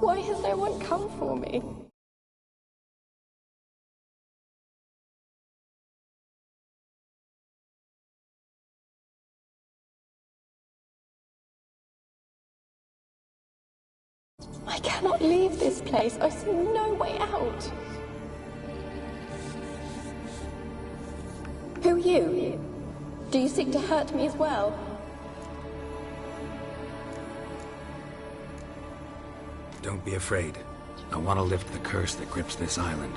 Why has no one come for me? I cannot leave this place. I see no way out. Who are you? Do you seek to hurt me as well? Don't be afraid. I want to lift the curse that grips this island.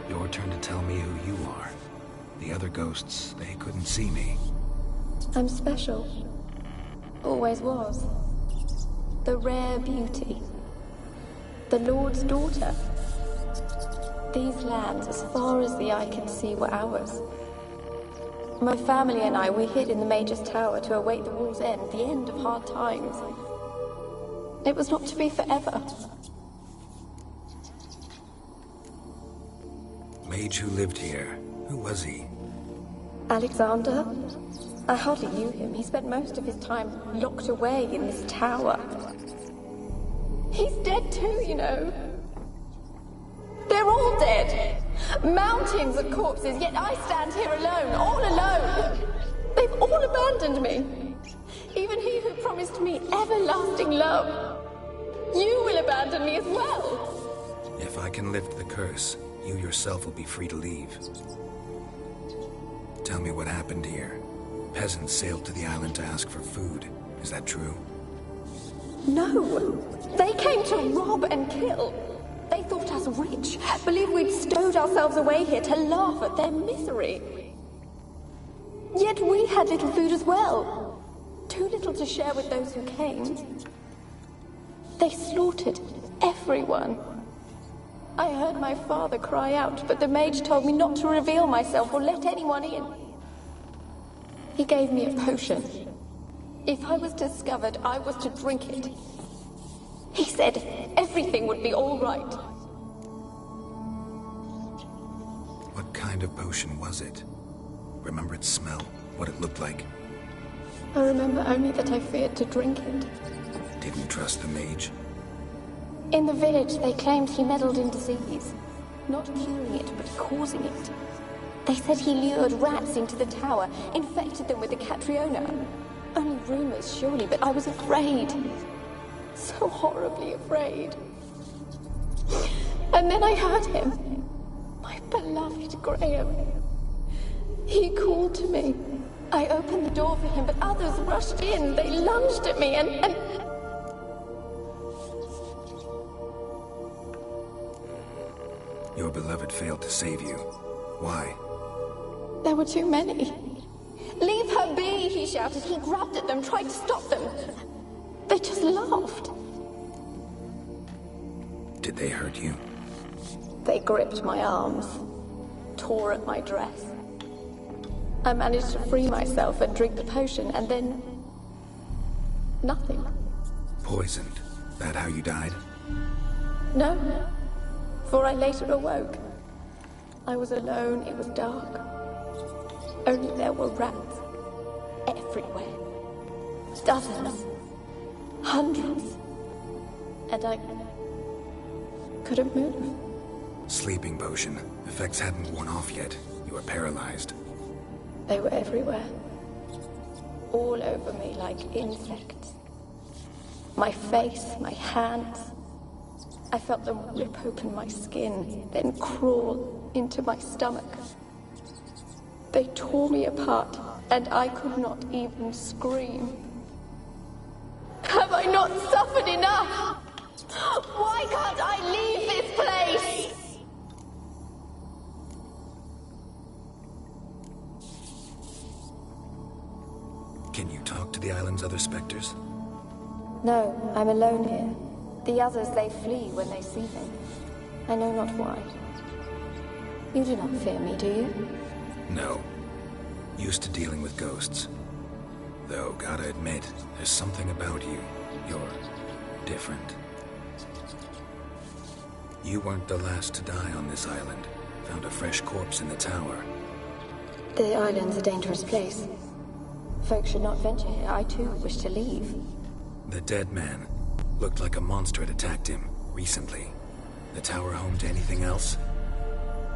Your turn to tell me who you are. The other ghosts, they couldn't see me. I'm special. Always was. The rare beauty. The Lord's daughter. These lands, as far as the eye can see, were ours. My family and I, we hid in the Major's Tower to await the war's end, the end of hard times. It was not to be forever. Mage who lived here, who was he? Alexander? I hardly knew him. He spent most of his time locked away in this tower. He's dead too, you know. They're all dead. Mountains of corpses, yet I stand here alone, all alone. They've all abandoned me. Even he who promised me everlasting love. You will abandon me as well. If I can lift the curse, you yourself will be free to leave. Tell me what happened here. Peasants sailed to the island to ask for food. Is that true? No. They came to rob and kill. They thought us rich, believed we'd stowed ourselves away here to laugh at their misery. Yet we had little food as well. Too little to share with those who came. They slaughtered everyone. I heard my father cry out, but the mage told me not to reveal myself or let anyone in. He gave me a potion. If I was discovered, I was to drink it. He said everything would be all right. What kind of potion was it? Remember its smell? What it looked like? I remember only that I feared to drink it. Didn't trust the mage? In the village, they claimed he meddled in disease. Not curing it, but causing it. They said he lured rats into the tower, infected them with the Catriona. Only rumors, surely, but I was afraid. So horribly afraid. And then I heard him. My beloved Graham. He called to me. I opened the door for him, but others rushed in. They lunged at me and... Your beloved failed to save you. Why? There were too many. Leave her be, he shouted. He grabbed at them, tried to stop them. They just laughed. Did they hurt you? They gripped my arms, tore at my dress. I managed to free myself and drink the potion, and then... nothing. Poisoned? That how you died? No, for I later awoke. I was alone, it was dark. Only there were rats everywhere. Dozens. Hundreds. And I couldn't move. Sleeping potion. Effects hadn't worn off yet. You were paralyzed. They were everywhere. All over me like insects. My face, my hands. I felt them rip open my skin, then crawl into my stomach. They tore me apart, and I could not even scream. Have I not suffered enough? Why can't I leave this place? Can you talk to the island's other specters? No, I'm alone here. The others, they flee when they see me. I know not why. You do not fear me, do you? No. Used to dealing with ghosts. Though, gotta admit, there's something about you. You're different. You weren't the last to die on this island. Found a fresh corpse in the tower. The island's a dangerous place. Folk should not venture here. I too wish to leave. The dead man. Looked like a monster had attacked him, recently. The tower home to anything else?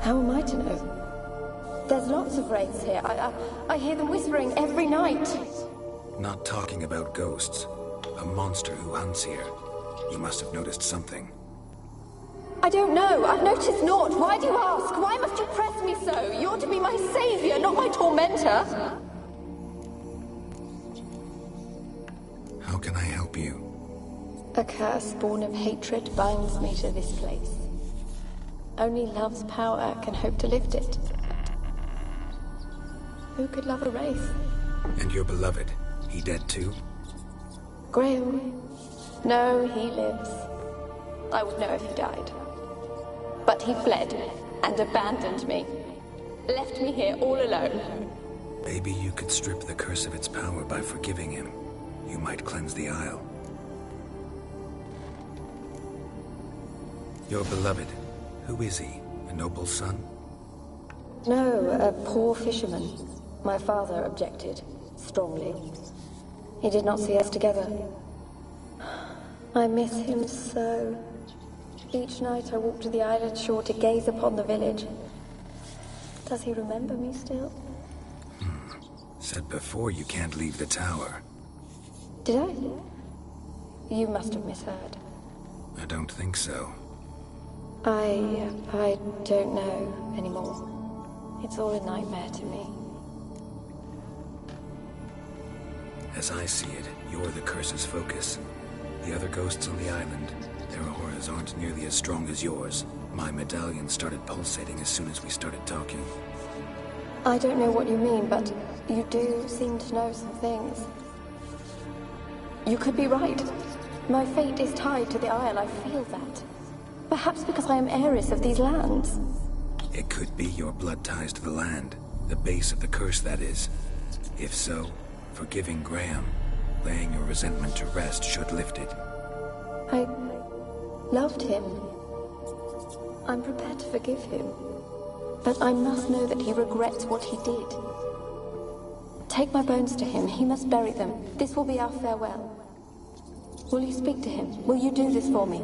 How am I to know? There's lots of wraiths here. I hear them whispering every night. Not talking about ghosts. A monster who hunts here. You must have noticed something. I don't know. I've noticed naught. Why do you ask? Why must you press me so? You're to be my savior, not my tormentor. How can I help you? A curse born of hatred binds me to this place. Only love's power can hope to lift it. Who could love a wraith? And your beloved, he dead too? Graham? No, he lives. I would know if he died. But he fled and abandoned me. Left me here all alone. Maybe you could strip the curse of its power by forgiving him. You might cleanse the Isle. Your beloved, who is he? A noble son? No, a poor fisherman. My father objected, strongly. He did not see us together. I miss him so. Each night I walk to the island shore to gaze upon the village. Does he remember me still? Said before you can't leave the tower. Did I? You must have misheard. I don't think so. I don't know anymore. It's all a nightmare to me. As I see it, you're the curse's focus. The other ghosts on the island, their auras aren't nearly as strong as yours. My medallion started pulsating as soon as we started talking. I don't know what you mean, but you do seem to know some things. You could be right. My fate is tied to the Isle, I feel that. Perhaps because I am heiress of these lands. It could be your blood ties to the land. The base of the curse, that is. If so, forgiving Graham, laying your resentment to rest should lift it. I loved him. I'm prepared to forgive him. But I must know that he regrets what he did. Take my bones to him. He must bury them. This will be our farewell. Will you speak to him? Will you do this for me?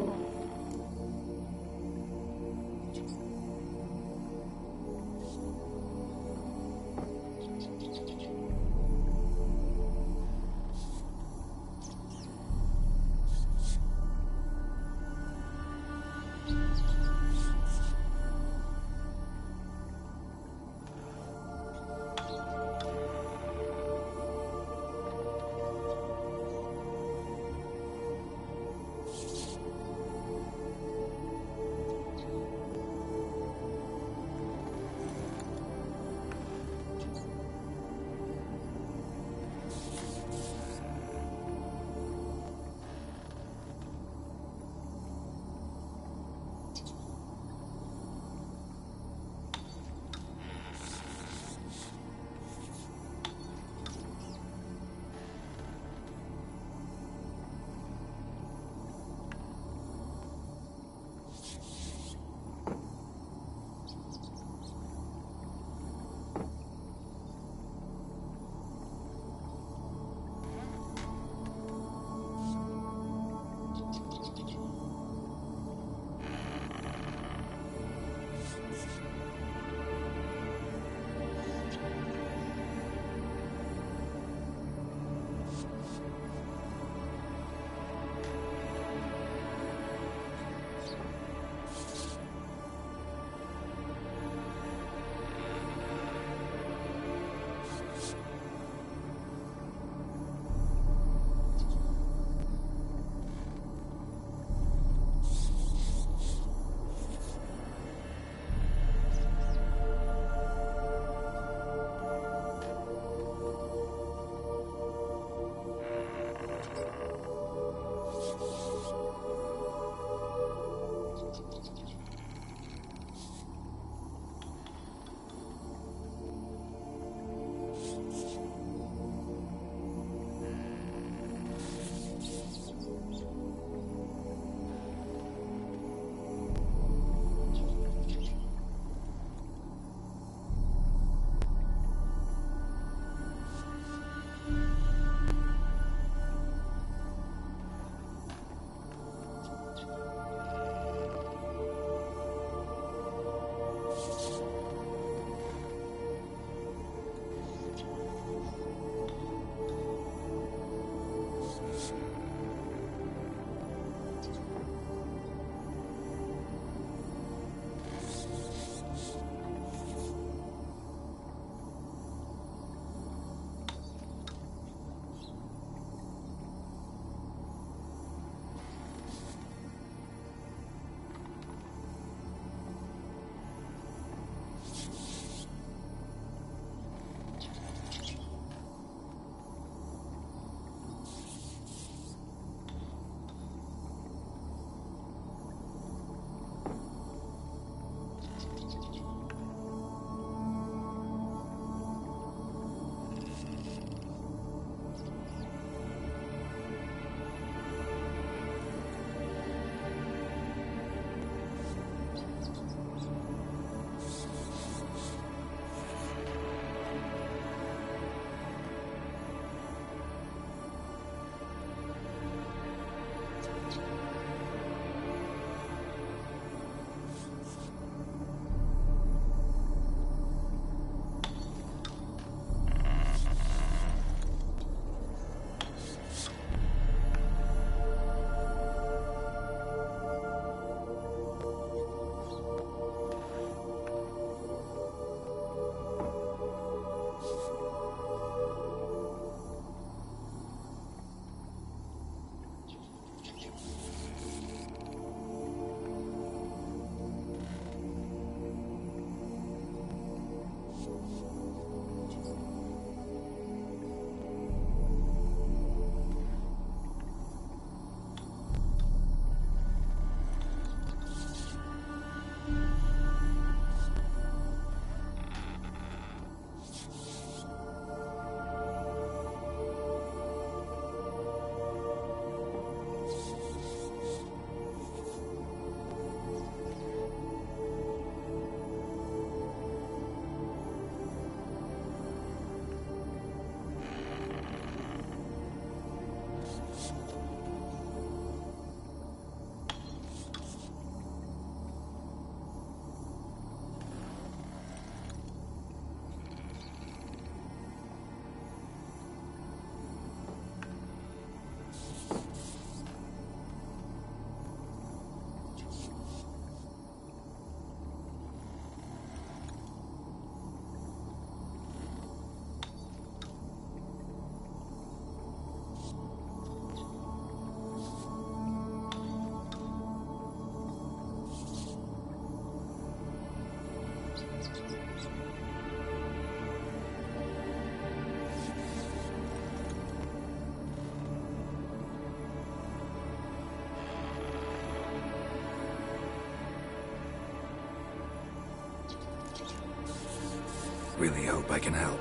Really hope I can help.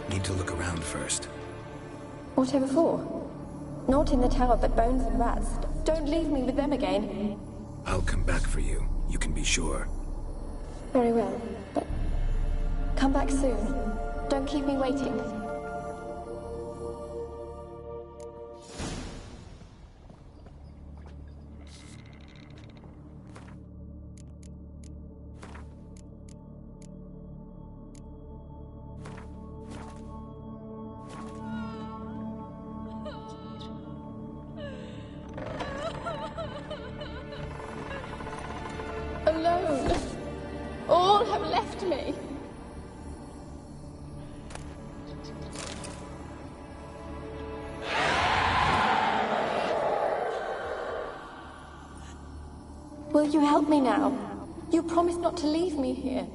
Need to look around first. Whatever for? Not in the tower, but bones and rats. Don't leave me with them again. I'll come back for you. You can be sure. Very well, but come back soon. Don't keep me waiting. Alone. All have left me. Will you help me now? You promised not to leave me here.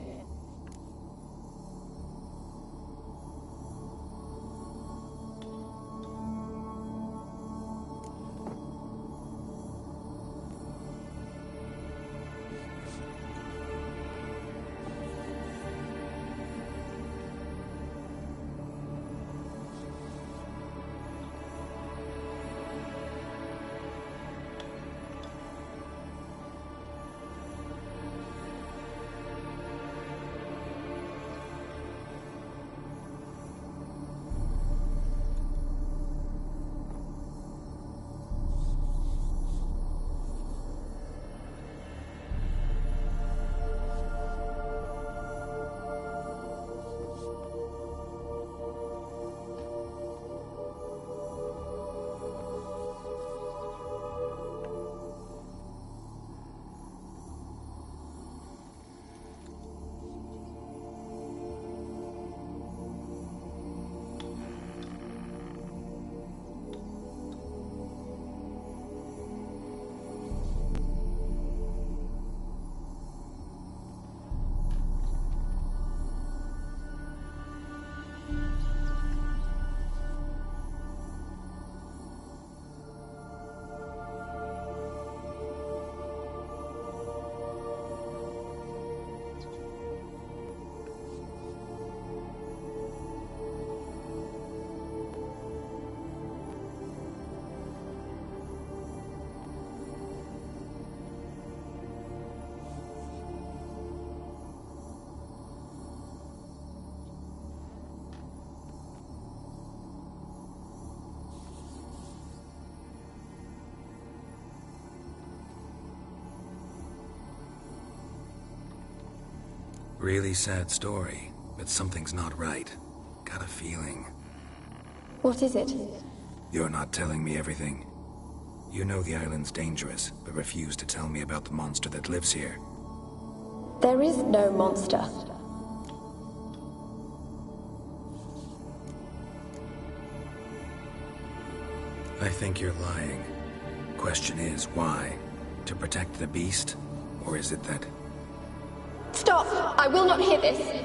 Really sad story, but something's not right. Got a feeling. What is it? You're not telling me everything. You know the island's dangerous, but refuse to tell me about the monster that lives here. There is no monster. I think you're lying. Question is, why? To protect the beast? Or is it that... Stop! I will not hear this!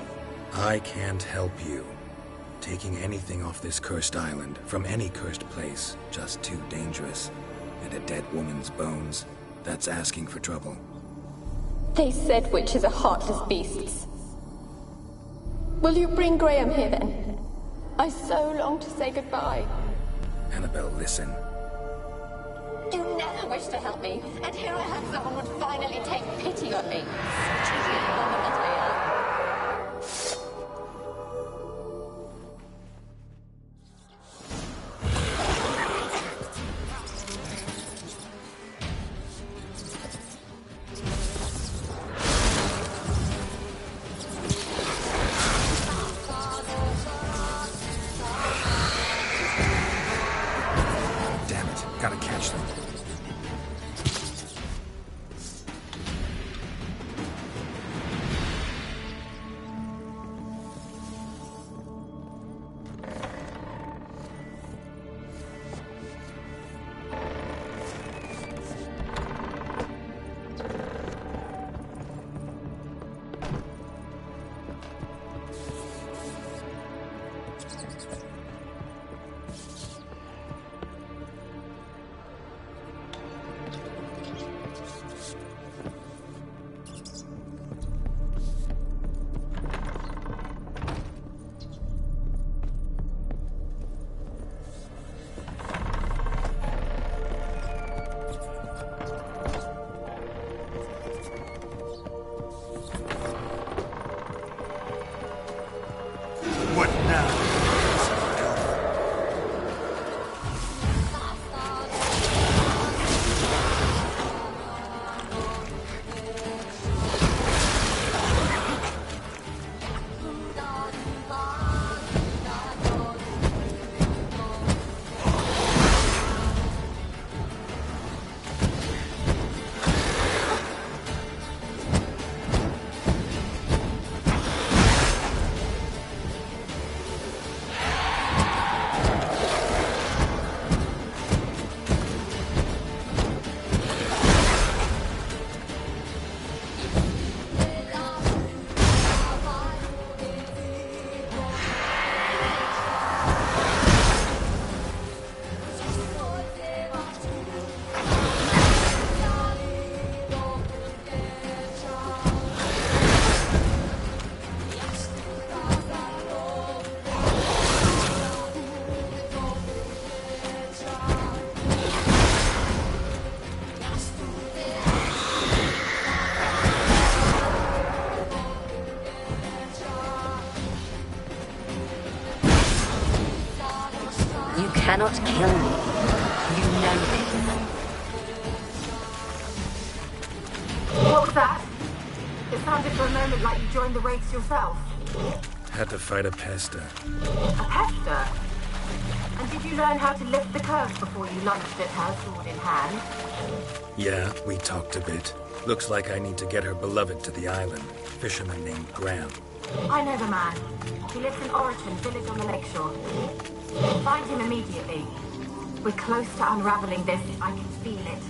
I can't help you. Taking anything off this cursed island, from any cursed place, just too dangerous. And a dead woman's bones, that's asking for trouble. They said witches are heartless beasts. Will you bring Graham here then? I so long to say goodbye. Annabelle, listen. You never wished to help me, and here I have someone would finally take pity on me. Such a young woman that I am. Damn it, gotta catch them. You cannot kill me. You know this. What was that? It sounded for a moment like you joined the Wraiths yourself. Had to fight a pester. A pester? And did you learn how to lift the curse before you lunged at her, sword in hand? Yeah, we talked a bit. Looks like I need to get her beloved to the island. Fisherman named Graham. I know the man. He lives in Origin, village on the lakeshore. Find him immediately. We're close to unraveling this. I can feel it.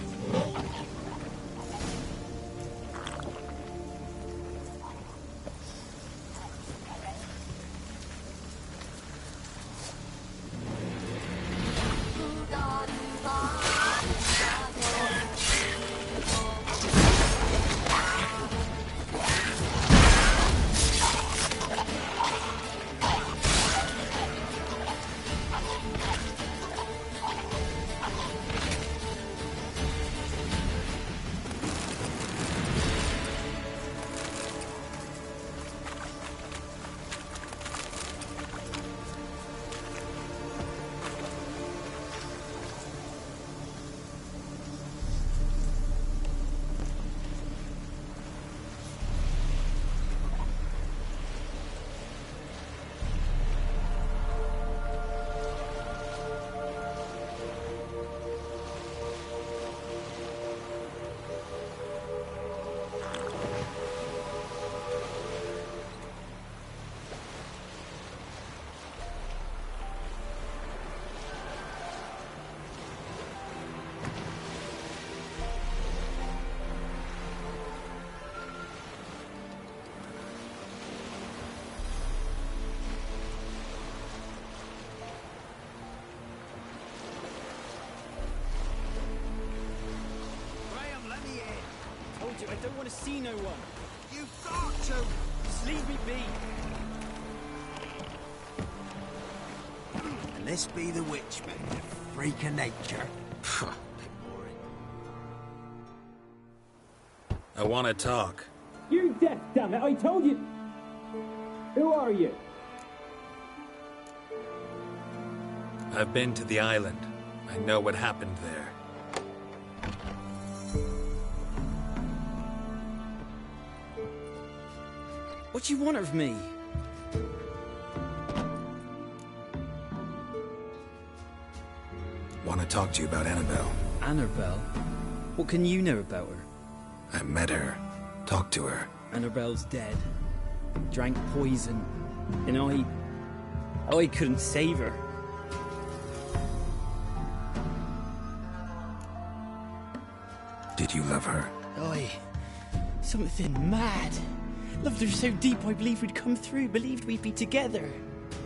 I don't want to see no one. You've got to! Just leave me be. And this be the Witchman, the freak of nature. Bit boring. I want to talk. You're deaf, damn it! I told you. Who are you? I've been to the island. I know what happened there. What do you want of me? Want to talk to you about Annabelle. Annabelle? What can you know about her? I met her. Talked to her. Annabelle's dead. Drank poison. And I couldn't save her. Did you love her? Something mad. Loved her so deep I believed we'd come through, believed we'd be together.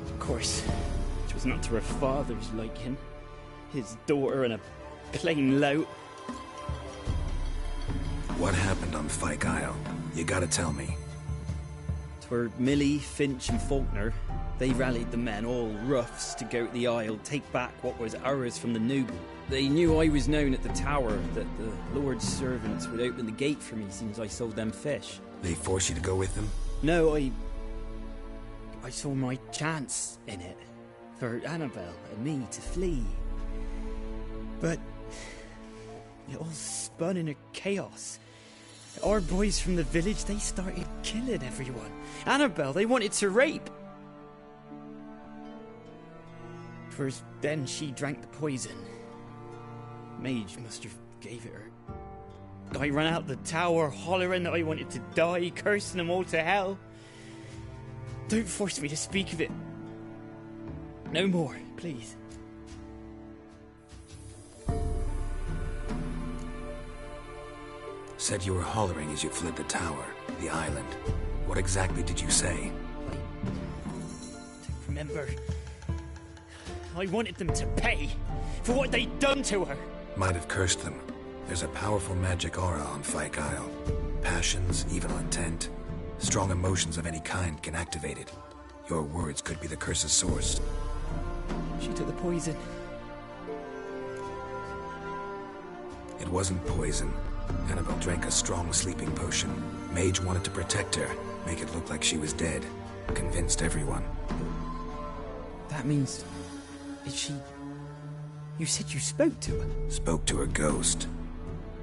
Of course, it was not to her father's liking. His daughter and a plain lout. What happened on Fyke Isle? You gotta tell me. 'Twere Millie, Finch and Faulkner. They rallied the men, all roughs, to go to the Isle, take back what was ours from the noble. They knew I was known at the tower, that the Lord's servants would open the gate for me since I sold them fish. They forced you to go with them? No, I saw my chance in it. For Annabelle and me to flee. But it all spun in a chaos. Our boys from the village, they started killing everyone. Annabelle, they wanted to rape. First, then she drank the poison. Mage must have gave it her. I ran out the tower, hollering that I wanted to die, cursing them all to hell. Don't force me to speak of it. No more, please. Said you were hollering as you fled the tower, the island. What exactly did you say? I don't remember. I wanted them to pay for what they'd done to her. Might have cursed them. There's a powerful magic aura on Fyke Isle. Passions, evil intent, strong emotions of any kind can activate it. Your words could be the curse's source. She took the poison. It wasn't poison. Annabelle drank a strong sleeping potion. Mage wanted to protect her, make it look like she was dead. Convinced everyone. That means... Is she... You said you spoke to her? Spoke to her ghost.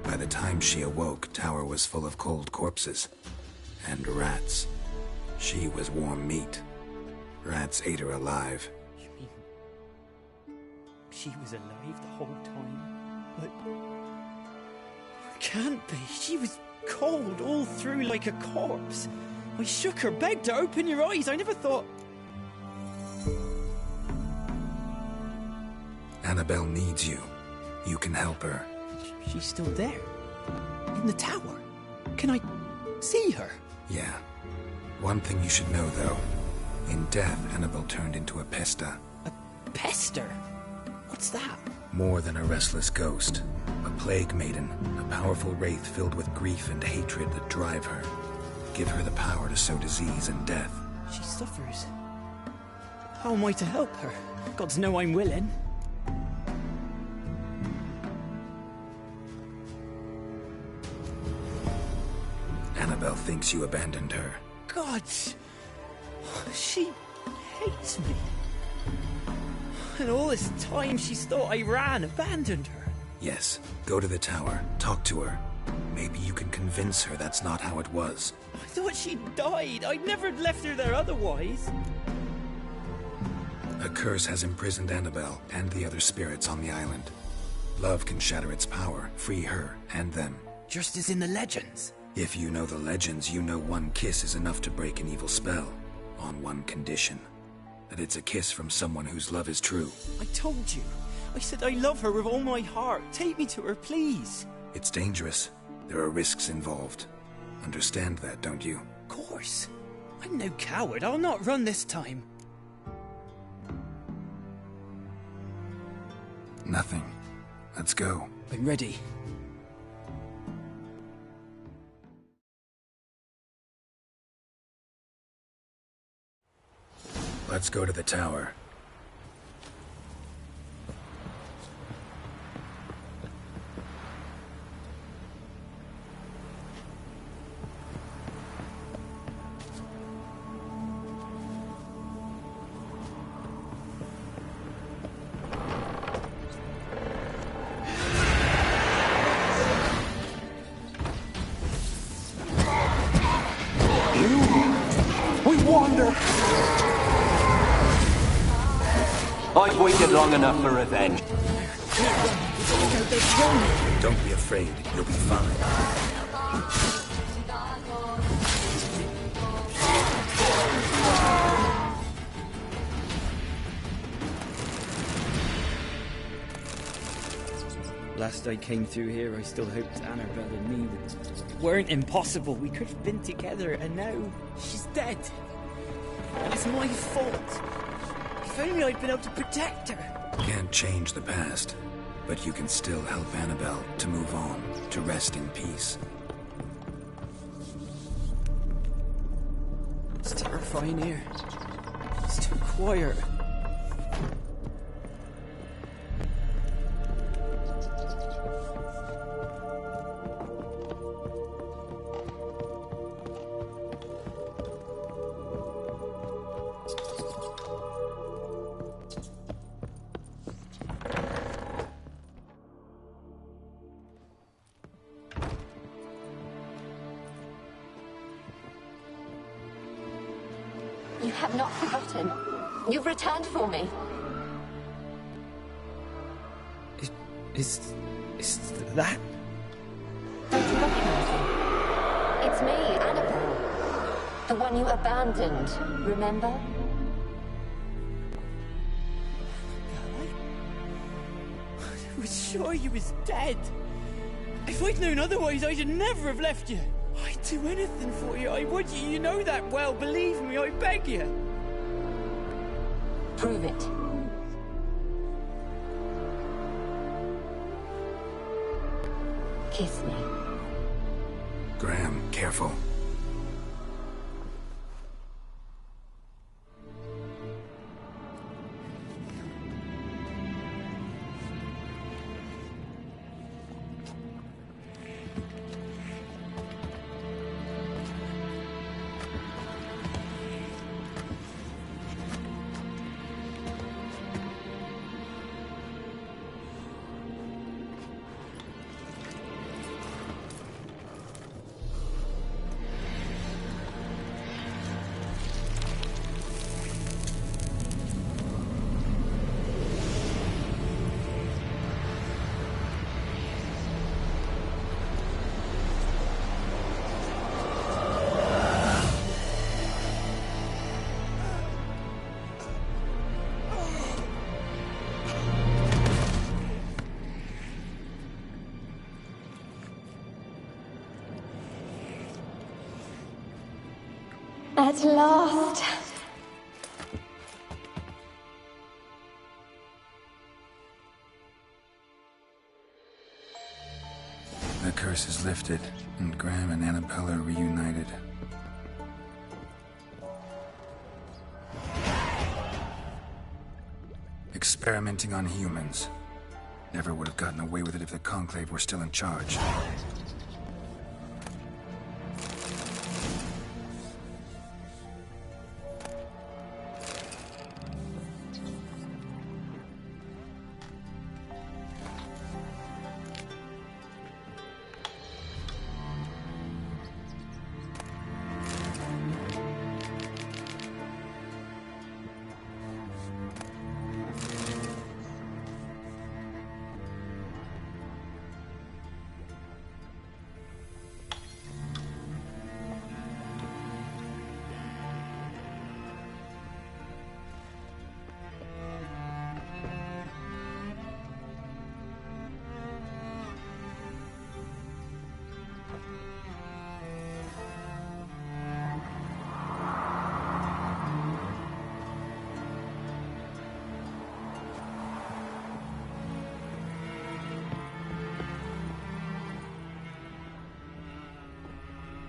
By the time she awoke, Tower was full of cold corpses. And rats. She was warm meat. Rats ate her alive. You mean... She was alive the whole time? But... Can't be. She was cold all through like a corpse. I shook her, begged her, open your eyes. I never thought... Annabelle needs you. You can help her. She's still there. In the tower. Can I see her? Yeah. One thing you should know, though. In death, Annabelle turned into a pesta. A pester? What's that? More than a restless ghost. A plague maiden. A powerful wraith filled with grief and hatred that drive her. Give her the power to sow disease and death. She suffers. How am I to help her? Gods know I'm willing. Annabelle thinks you abandoned her. Gods! She hates me. And all this time she's thought I abandoned her. Yes. Go to the tower. Talk to her. Maybe you can convince her that's not how it was. I thought she died. I'd never left her there otherwise. A curse has imprisoned Annabelle and the other spirits on the island. Love can shatter its power, free her and them. Just as in the legends. If you know the legends, you know one kiss is enough to break an evil spell. On one condition. That it's a kiss from someone whose love is true. I told you. I said I love her with all my heart. Take me to her, please. It's dangerous. There are risks involved. Understand that, don't you? Of course. I'm no coward. I'll not run this time. Nothing. Let's go. I'm ready. Let's go to the tower. We wander! I've waited long enough for revenge. Don't be afraid. You'll be fine. Last I came through here, I still hoped Annabelle and me weren't impossible. We could have been together, and now she's dead. And it's my fault. If only I'd been able to protect her. Can't change the past, but you can still help Annabelle to move on, to rest in peace. It's terrifying here. It's too quiet. You have not forgotten. You've returned for me. Is that? Don't you recognize me? It's me, Annabelle. The one you abandoned, remember? I was sure you was dead. If I'd known otherwise, I'd never have left you. I'd do anything for you. I would. You know that well. Believe me, I beg you. Prove it. Kiss me. Graham, careful. At last. The curse is lifted, and Graham and Annabella are reunited. Experimenting on humans. Never would have gotten away with it if the Conclave were still in charge.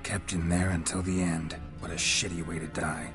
Kept in there until the end. What a shitty way to die.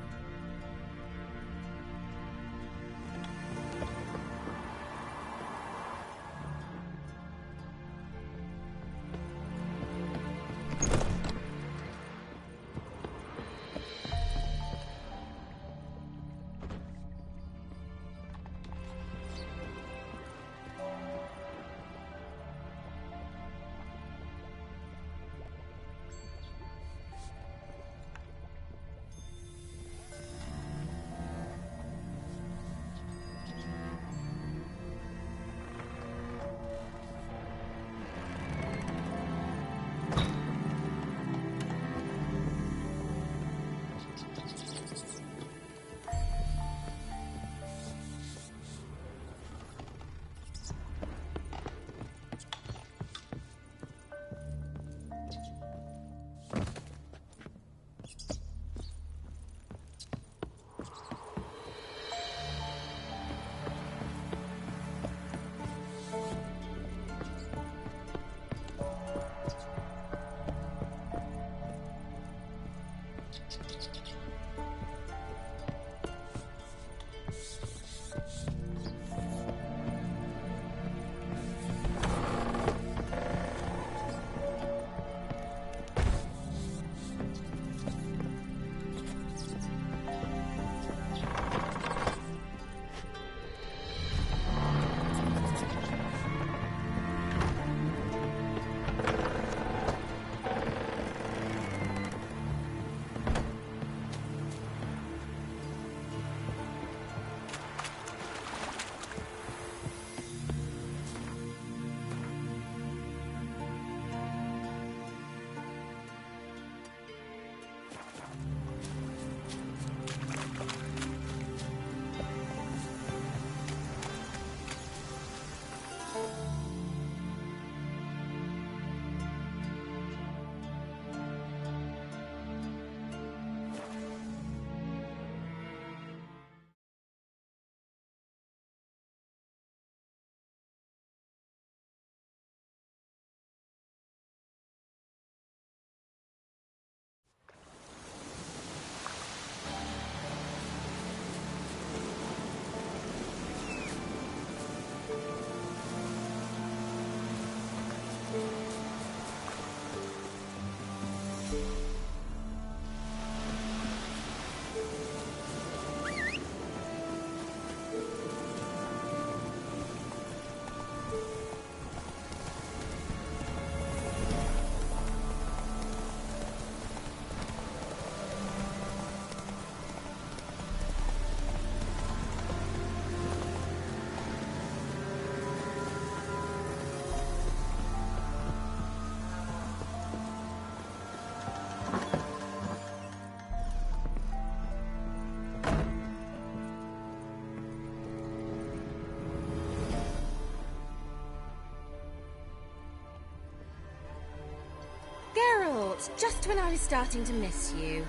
Just when I was starting to miss you.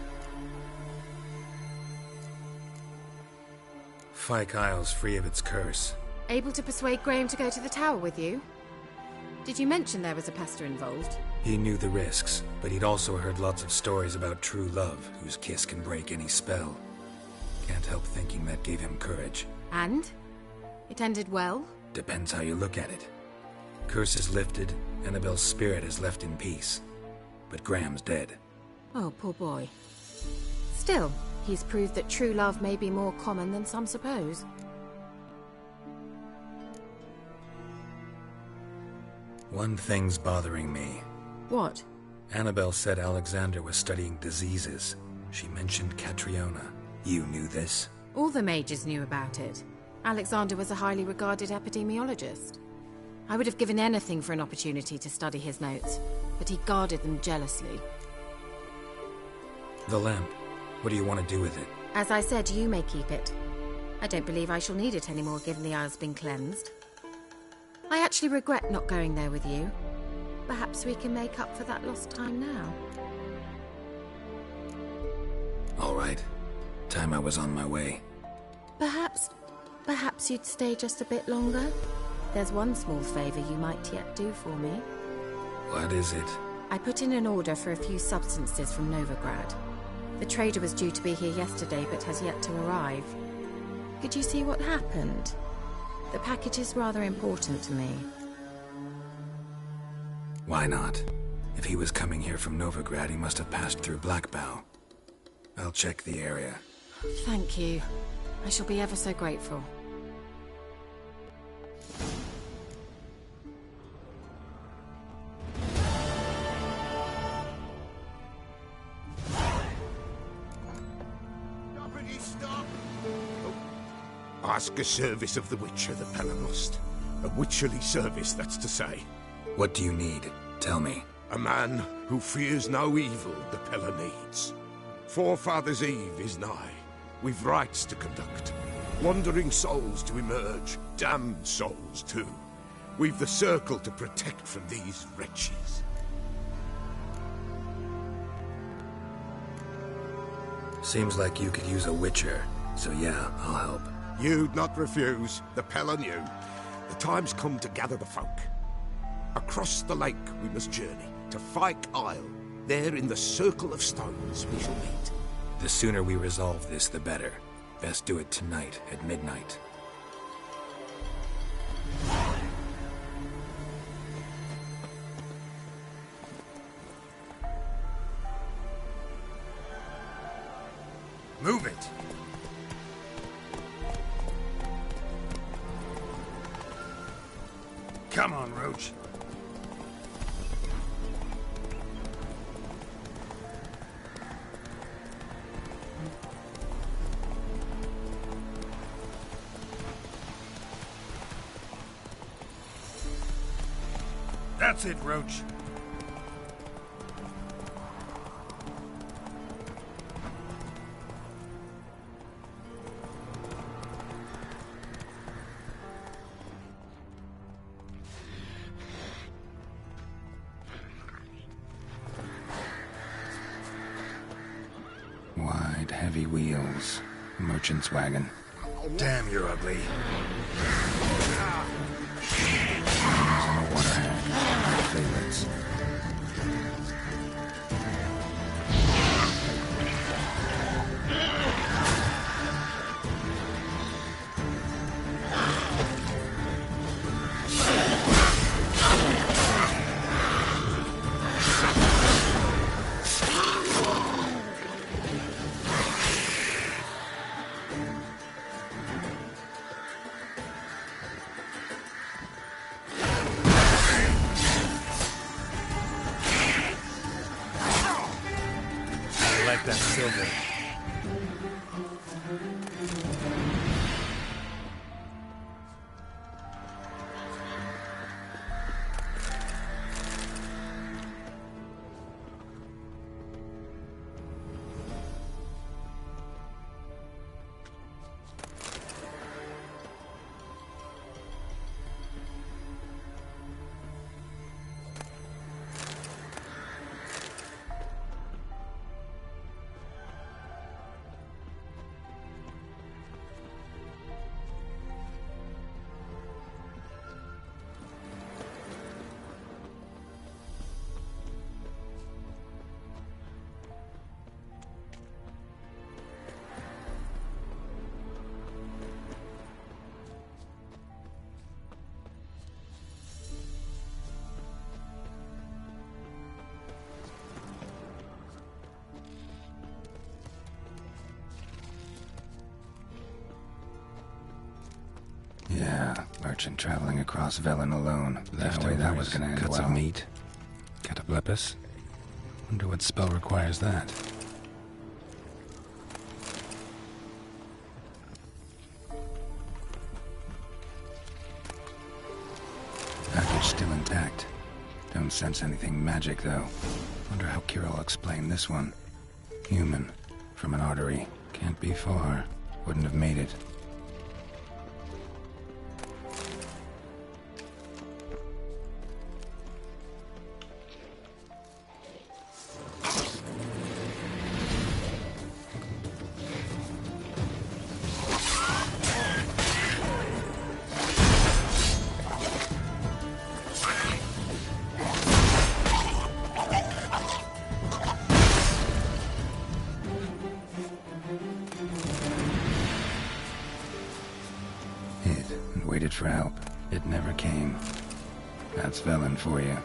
Fyke Isle's free of its curse. Able to persuade Graham to go to the tower with you? Did you mention there was a pester involved? He knew the risks, but he'd also heard lots of stories about true love, whose kiss can break any spell. Can't help thinking that gave him courage. And? It ended well? Depends how you look at it. Curse is lifted, Annabelle's spirit is left in peace. But Graham's dead. Oh, poor boy. Still, he's proved that true love may be more common than some suppose. One thing's bothering me. What? Annabelle said Alexander was studying diseases. She mentioned Catriona. You knew this? All the mages knew about it. Alexander was a highly regarded epidemiologist. I would have given anything for an opportunity to study his notes, but he guarded them jealously. The lamp. What do you want to do with it? As I said, you may keep it. I don't believe I shall need it anymore, given the Isle's been cleansed. I actually regret not going there with you. Perhaps we can make up for that lost time now. All right. Time I was on my way. Perhaps you'd stay just a bit longer? There's one small favor you might yet do for me. What is it? I put in an order for a few substances from Novigrad. The trader was due to be here yesterday, but has yet to arrive. Could you see what happened? The package is rather important to me. Why not? If he was coming here from Novigrad, he must have passed through Blackbow. I'll check the area. Thank you. I shall be ever so grateful. Ask a service of the Witcher the Pella must. A witcherly service, that's to say. What do you need? Tell me. A man who fears no evil the Pella needs. Forefathers' Eve is nigh. We've rites to conduct. Wandering souls to emerge. Damned souls, too. We've the circle to protect from these wretches. Seems like you could use a witcher, so yeah, I'll help. You'd not refuse. The Pella knew. The time's come to gather the folk. Across the lake we must journey, to Fyke Isle. There in the circle of stones we shall meet. The sooner we resolve this, the better. Best do it tonight, at midnight. Move it! Come on, Roach. That's it, Roach. Wide, heavy wheels. Merchant's wagon. Damn, you're ugly. On a water hag. Favorites. Like that silver. Yeah, merchant traveling across Velen alone. That way that was gonna end cuts well. of meat. Cataplepis. Wonder what spell requires that. Package still intact. Don't sense anything magic, though. Wonder how Kirill'll explain this one. Human. From an artery. Can't be far. Wouldn't have made it. Waited for help. It never came. That's Velen for you.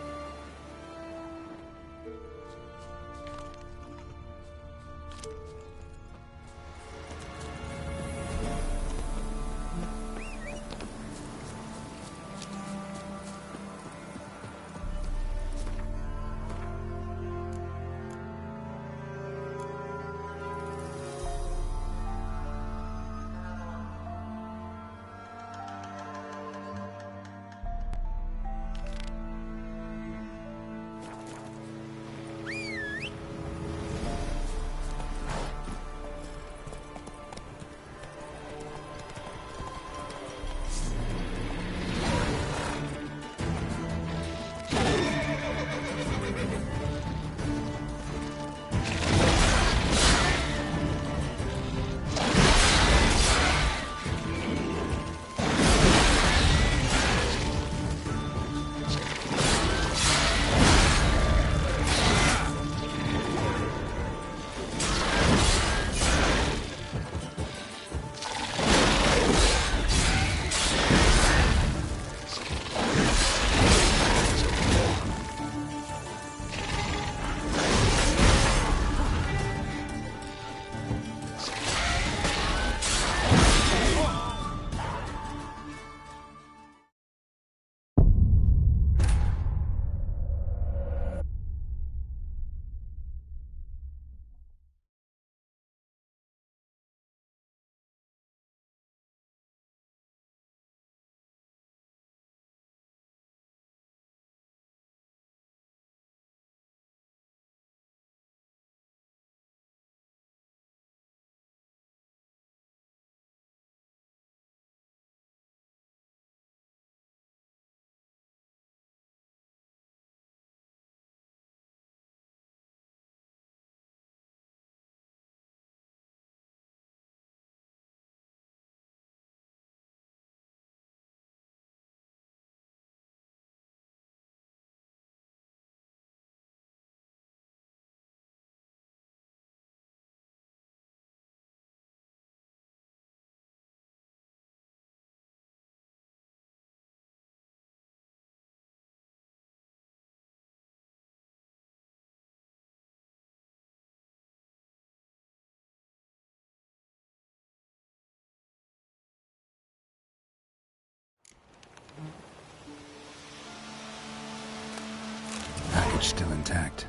Package still intact.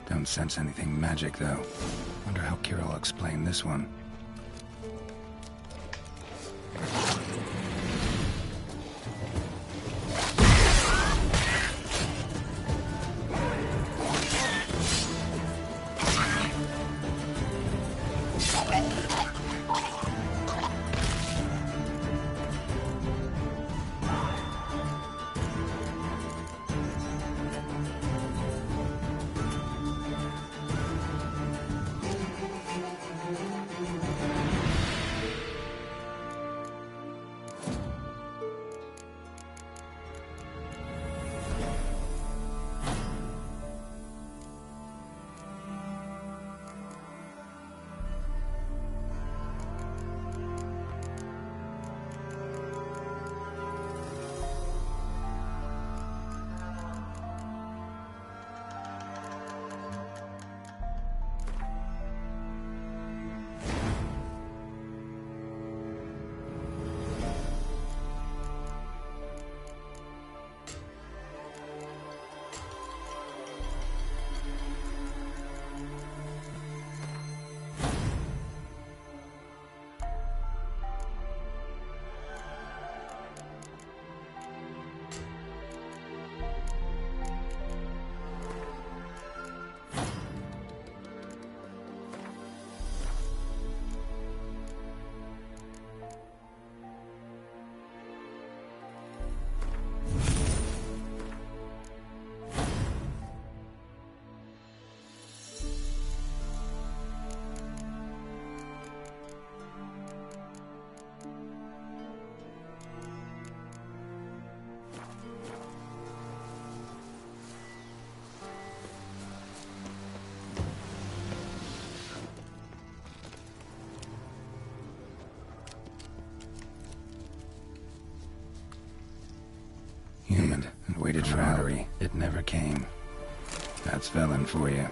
Don't sense anything magic, though. Wonder how Kirill'll explain this one. and waited for Harry. It never came. That's Velen for you.